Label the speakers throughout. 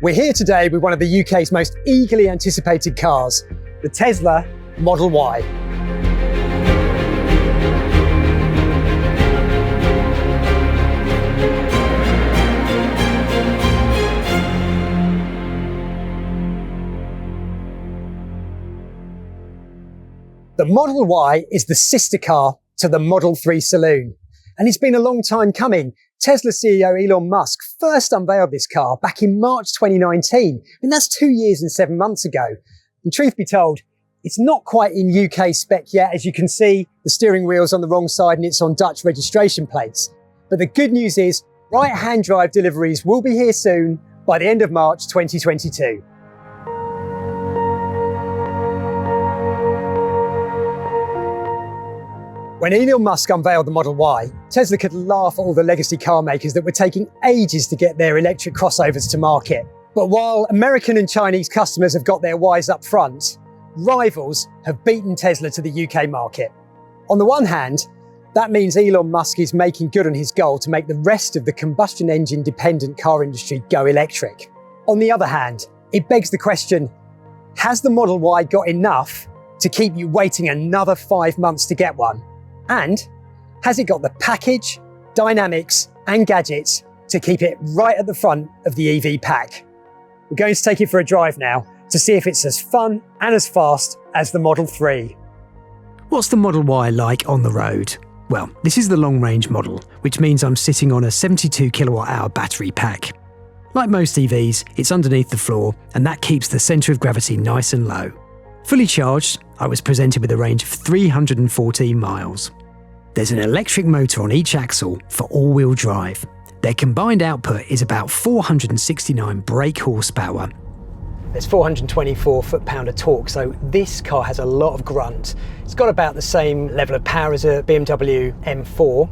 Speaker 1: We're here today with one of the UK's most eagerly anticipated cars, the Tesla Model Y. The Model Y is the sister car to the Model 3 saloon, and it's been a long time coming. Tesla CEO Elon Musk first unveiled this car back in March 2019, and that's 2 years and 7 months ago. And truth be told, it's not quite in UK spec yet. As you can see, the steering wheel's on the wrong side and it's on Dutch registration plates. But the good news is, right-hand drive deliveries will be here soon, by the end of March 2022. When Elon Musk unveiled the Model Y, Tesla could laugh at all the legacy car makers that were taking ages to get their electric crossovers to market. But while American and Chinese customers have got their Ys up front, rivals have beaten Tesla to the UK market. On the one hand, that means Elon Musk is making good on his goal to make the rest of the combustion engine dependent car industry go electric. On the other hand, it begs the question, has the Model Y got enough to keep you waiting another 5 months to get one? And has it got the package, dynamics and gadgets to keep it right at the front of the EV pack? We're going to take it for a drive now to see if it's as fun and as fast as the Model 3.
Speaker 2: What's the Model Y like on the road? Well, this is the long-range model, which means I'm sitting on a 72 kilowatt-hour battery pack. Like most EVs, it's underneath the floor, and that keeps the centre of gravity nice and low. Fully charged, I was presented with a range of 314 miles. There's an electric motor on each axle for all-wheel drive. Their combined output is about 469 brake horsepower.
Speaker 1: There's 424 foot-pound of torque, so this car has a lot of grunt. It's got about the same level of power as a BMW M4,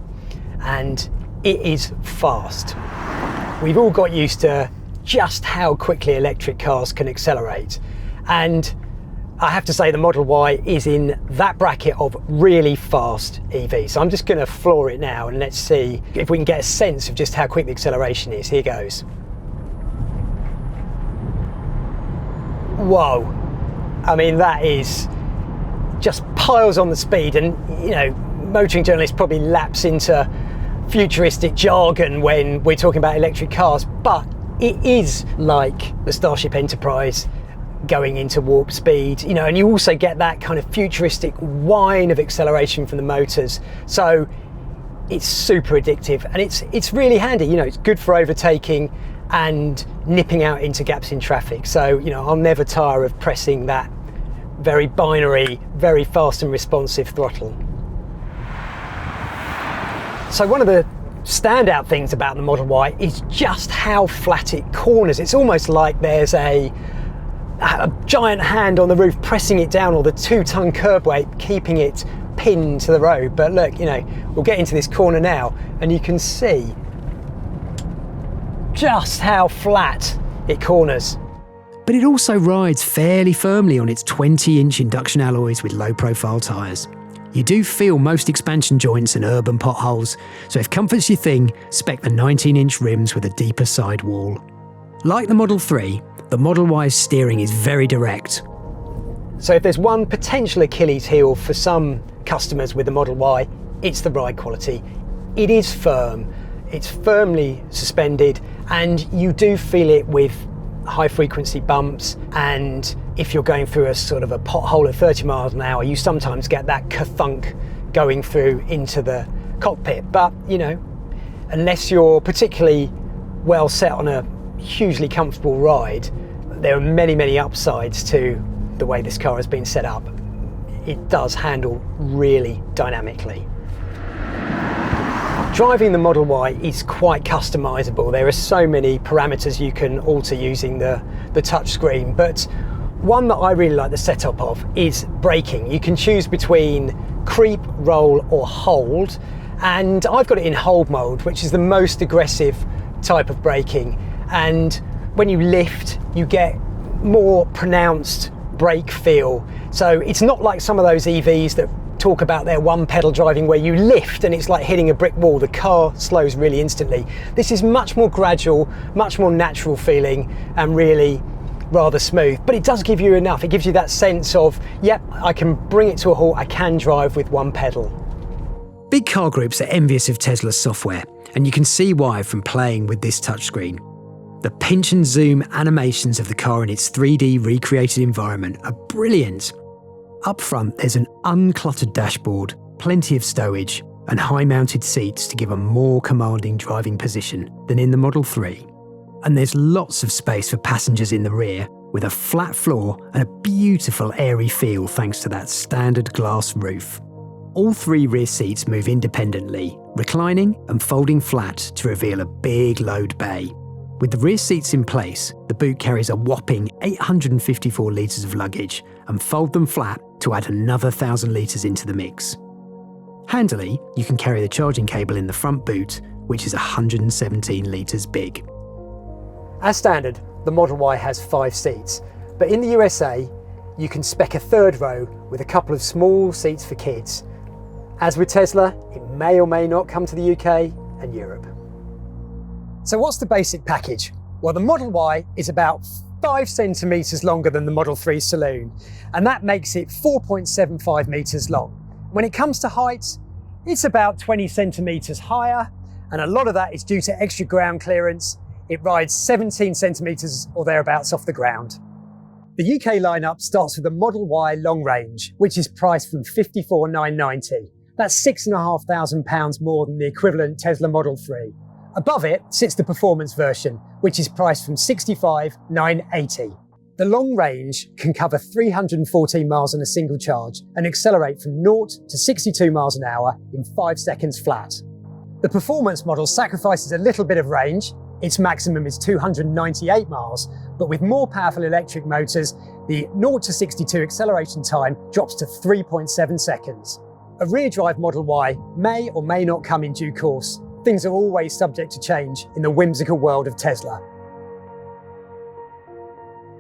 Speaker 1: and it is fast. We've all got used to just how quickly electric cars can accelerate, and I have to say the Model Y is in that bracket of really fast EV. So I'm just going to floor it now and let's see if we can get a sense of just how quick the acceleration is. Here goes. Whoa. I mean, that is just piles on the speed, and you know, motoring journalists probably lapse into futuristic jargon when we're talking about electric cars, but it is like the Starship Enterprise going into warp speed, you know, and you also get that kind of futuristic whine of acceleration from the motors. So it's super addictive, and it's really handy. You know, it's good for overtaking and nipping out into gaps in traffic. So, you know, I'll never tire of pressing that very binary, very fast and responsive throttle. So one of the standout things about the Model Y is just how flat it corners. It's almost like there's a giant hand on the roof pressing it down, or the 2-ton curb weight keeping it pinned to the road. But look, you know, we'll get into this corner now and you can see just how flat it corners.
Speaker 2: But it also rides fairly firmly on its 20-inch induction alloys with low-profile tyres. You do feel most expansion joints and urban potholes, so if comfort's your thing, spec the 19-inch rims with a deeper sidewall. Like the Model 3, the Model Y's steering is very direct.
Speaker 1: So if there's one potential Achilles heel for some customers with the Model Y, it's the ride quality. It is firm, it's firmly suspended, and you do feel it with high frequency bumps, and if you're going through a sort of a pothole at 30 miles an hour, you sometimes get that ka-thunk going through into the cockpit. But, you know, unless you're particularly well set on a hugely comfortable ride, there are many upsides to the way this car has been set up. It does handle really dynamically. Driving the Model Y is quite customizable. There are so many parameters you can alter using the touch screen, but one that I really like the setup of is braking. You can choose between creep, roll or hold, and I've got it in hold mode, which is the most aggressive type of braking. And when you lift, you get more pronounced brake feel. So it's not like some of those EVs that talk about their one-pedal driving where you lift and it's like hitting a brick wall. The car slows really instantly. This is much more gradual, much more natural feeling and really rather smooth. But it does give you enough. It gives you that sense of, yep, I can bring it to a halt. I can drive with one pedal.
Speaker 2: Big car groups are envious of Tesla's software, and you can see why from playing with this touchscreen. The pinch and zoom animations of the car in its 3D recreated environment are brilliant. Up front, there's an uncluttered dashboard, plenty of stowage, and high-mounted seats to give a more commanding driving position than in the Model 3. And there's lots of space for passengers in the rear, with a flat floor and a beautiful airy feel thanks to that standard glass roof. All three rear seats move independently, reclining and folding flat to reveal a big load bay. With the rear seats in place, the boot carries a whopping 854 litres of luggage, and fold them flat to add another 1,000 litres into the mix. Handily, you can carry the charging cable in the front boot, which is 117 litres big.
Speaker 1: As standard, the Model Y has 5 seats, but in the USA, you can spec a third row with a couple of small seats for kids. As with Tesla, it may or may not come to the UK and Europe. So what's the basic package? Well, the Model Y is about 5 centimetres longer than the Model 3 saloon, and that makes it 4.75 metres long. When it comes to height, it's about 20 centimetres higher, and a lot of that is due to extra ground clearance. It rides 17 centimetres or thereabouts off the ground. The UK lineup starts with the Model Y long range, which is priced from $54,990. That's £6,500 more than the equivalent Tesla Model 3. Above it sits the performance version, which is priced from $65,980. The long range can cover 314 miles on a single charge and accelerate from 0 to 62 miles an hour in 5 seconds flat. The performance model sacrifices a little bit of range. Its maximum is 298 miles, but with more powerful electric motors, the 0 to 62 acceleration time drops to 3.7 seconds. A rear-drive Model Y may or may not come in due course. Things are always subject to change in the whimsical world of Tesla.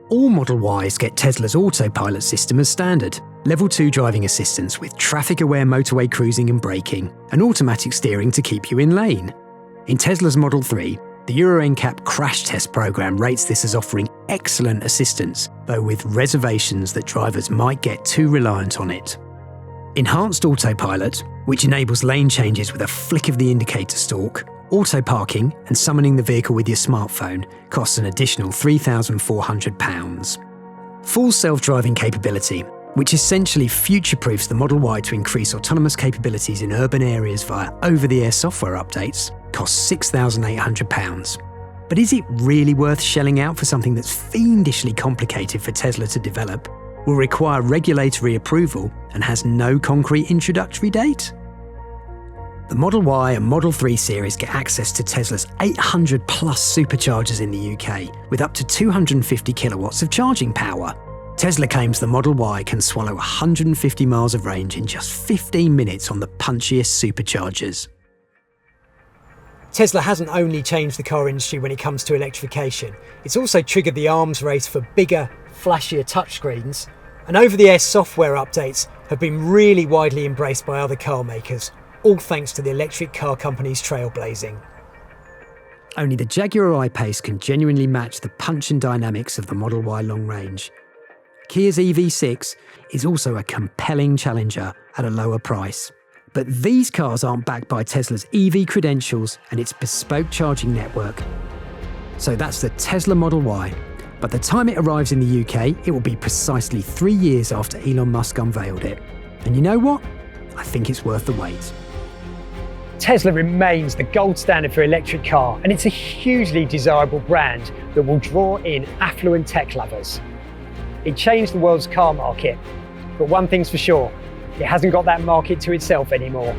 Speaker 2: All Model Ys get Tesla's Autopilot system as standard. Level 2 driving assistance with traffic-aware motorway cruising and braking, and automatic steering to keep you in lane. In Tesla's Model 3, the Euro NCAP crash test program rates this as offering excellent assistance, though with reservations that drivers might get too reliant on it. Enhanced Autopilot, which enables lane changes with a flick of the indicator stalk, auto parking and summoning the vehicle with your smartphone, costs an additional £3,400. Full self-driving capability, which essentially future-proofs the Model Y to increase autonomous capabilities in urban areas via over-the-air software updates, costs £6,800. But is it really worth shelling out for something that's fiendishly complicated for Tesla to develop, will require regulatory approval, and has no concrete introductory date? The Model Y and Model 3 series get access to Tesla's 800 plus superchargers in the UK, with up to 250 kilowatts of charging power. Tesla claims the Model Y can swallow 150 miles of range in just 15 minutes on the punchiest superchargers.
Speaker 1: Tesla hasn't only changed the car industry when it comes to electrification, it's also triggered the arms race for bigger, flashier touchscreens, and over-the-air software updates have been really widely embraced by other car makers, all thanks to the electric car company's trailblazing.
Speaker 2: Only the Jaguar I-Pace can genuinely match the punch and dynamics of the Model Y long range. Kia's EV6 is also a compelling challenger at a lower price. But these cars aren't backed by Tesla's EV credentials and its bespoke charging network. So that's the Tesla Model Y. But the time it arrives in the UK, it will be precisely 3 years after Elon Musk unveiled it. And you know what? I think it's worth the wait.
Speaker 1: Tesla remains the gold standard for electric car, and it's a hugely desirable brand that will draw in affluent tech lovers. It changed the world's car market, but one thing's for sure, it hasn't got that market to itself anymore.